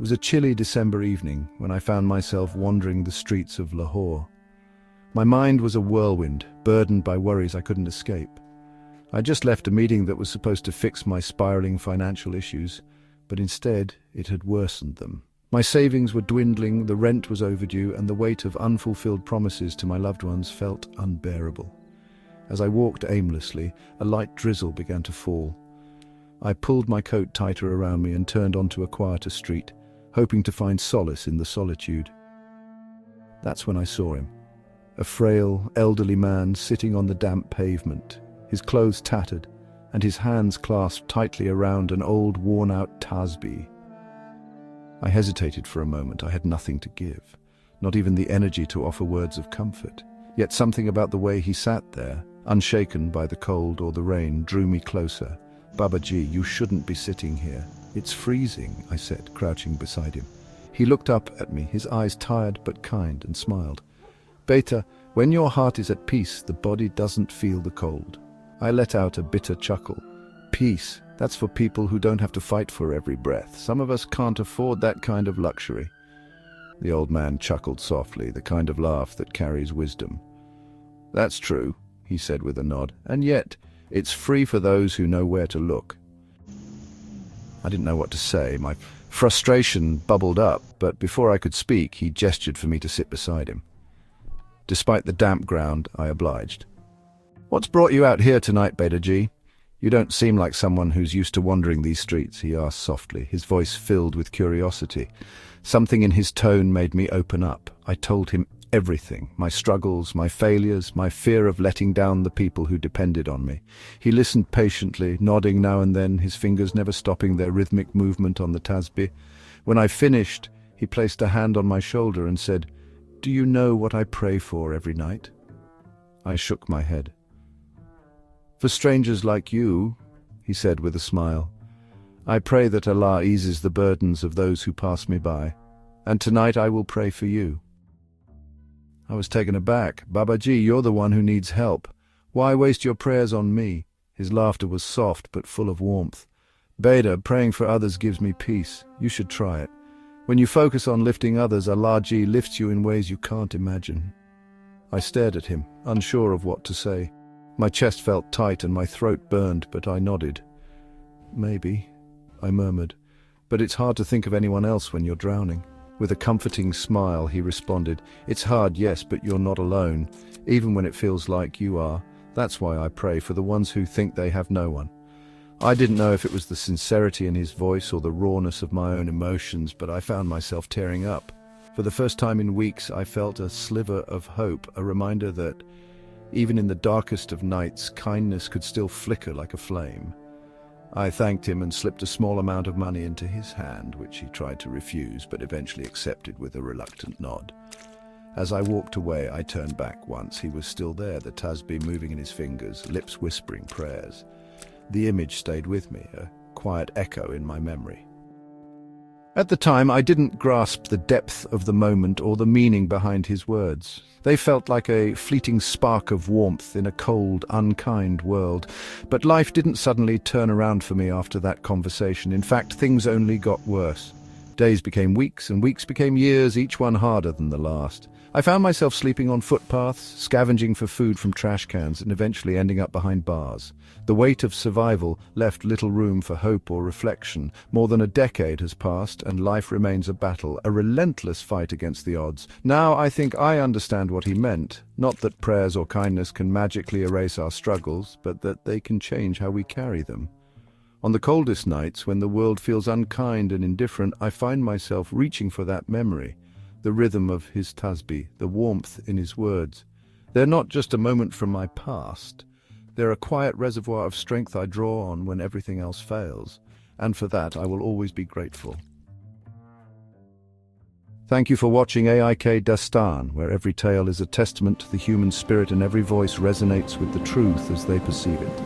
was a chilly December evening when I found myself wandering the streets of Lahore. My mind was a whirlwind, burdened by worries I couldn't escape. I just left a meeting that was supposed to fix my spiraling financial issues, but instead it had worsened them. My savings were dwindling, the rent was overdue, and the weight of unfulfilled promises to my loved ones felt unbearable. As I walked aimlessly, a light drizzle began to fall. I pulled my coat tighter around me and turned onto a quieter street, hoping to find solace in the solitude. That's when I saw him. A frail, elderly man sitting on the damp pavement, his clothes tattered, and his hands clasped tightly around an old, worn-out Tasbeeh. I hesitated for a moment. I had nothing to give, not even the energy to offer words of comfort. Yet something about the way he sat there, unshaken by the cold or the rain, drew me closer. "Babaji, you shouldn't be sitting here. It's freezing," I said, crouching beside him. He looked up at me, his eyes tired but kind, and smiled. "Beta, when your heart is at peace, the body doesn't feel the cold." I let out a bitter chuckle. "Peace, that's for people who don't have to fight for every breath. Some of us can't afford that kind of luxury." The old man chuckled softly, the kind of laugh that carries wisdom. "That's true," he said with a nod, "and yet it's free for those who know where to look." I didn't know what to say. My frustration bubbled up, but before I could speak, he gestured for me to sit beside him. Despite the damp ground, I obliged. "What's brought you out here tonight, Beta-G? You don't seem like someone who's used to wandering these streets," he asked softly, his voice filled with curiosity. Something in his tone made me open up. I told him everything, my struggles, my failures, my fear of letting down the people who depended on me. He listened patiently, nodding now and then, his fingers never stopping their rhythmic movement on the Tasbeeh. When I finished, he placed a hand on my shoulder and said, "Do you know what I pray for every night?" I shook my head. "For strangers like you," he said with a smile, "I pray that Allah eases the burdens of those who pass me by. And tonight I will pray for you." I was taken aback. "Babaji, you're the one who needs help. Why waste your prayers on me?" His laughter was soft but full of warmth. "Beta, praying for others gives me peace. You should try it. When you focus on lifting others, Allah-Ji lifts you in ways you can't imagine." I stared at him, unsure of what to say. My chest felt tight and my throat burned, but I nodded. "Maybe," I murmured, "but it's hard to think of anyone else when you're drowning." With a comforting smile, he responded, "It's hard, yes, but you're not alone, even when it feels like you are. That's why I pray for the ones who think they have no one." I didn't know if it was the sincerity in his voice or the rawness of my own emotions, but I found myself tearing up. For the first time in weeks, I felt a sliver of hope, a reminder that, even in the darkest of nights, kindness could still flicker like a flame. I thanked him and slipped a small amount of money into his hand, which he tried to refuse, but eventually accepted with a reluctant nod. As I walked away, I turned back once. He was still there, the Tasbeeh moving in his fingers, lips whispering prayers. The image stayed with me, a quiet echo in my memory. At the time, I didn't grasp the depth of the moment or the meaning behind his words. They felt like a fleeting spark of warmth in a cold, unkind world. But life didn't suddenly turn around for me after that conversation. In fact, things only got worse. Days became weeks, and weeks became years, each one harder than the last. I found myself sleeping on footpaths, scavenging for food from trash cans, and eventually ending up behind bars. The weight of survival left little room for hope or reflection. More than a decade has passed, and life remains a battle, a relentless fight against the odds. Now I think I understand what he meant. Not that prayers or kindness can magically erase our struggles, but that they can change how we carry them. On the coldest nights, when the world feels unkind and indifferent, I find myself reaching for that memory. The rhythm of his Tasbeeh, the warmth in his words. They're not just a moment from my past. They're a quiet reservoir of strength I draw on when everything else fails. And for that, I will always be grateful. Thank you for watching aikdastaan, where every tale is a testament to the human spirit and every voice resonates with the truth as they perceive it.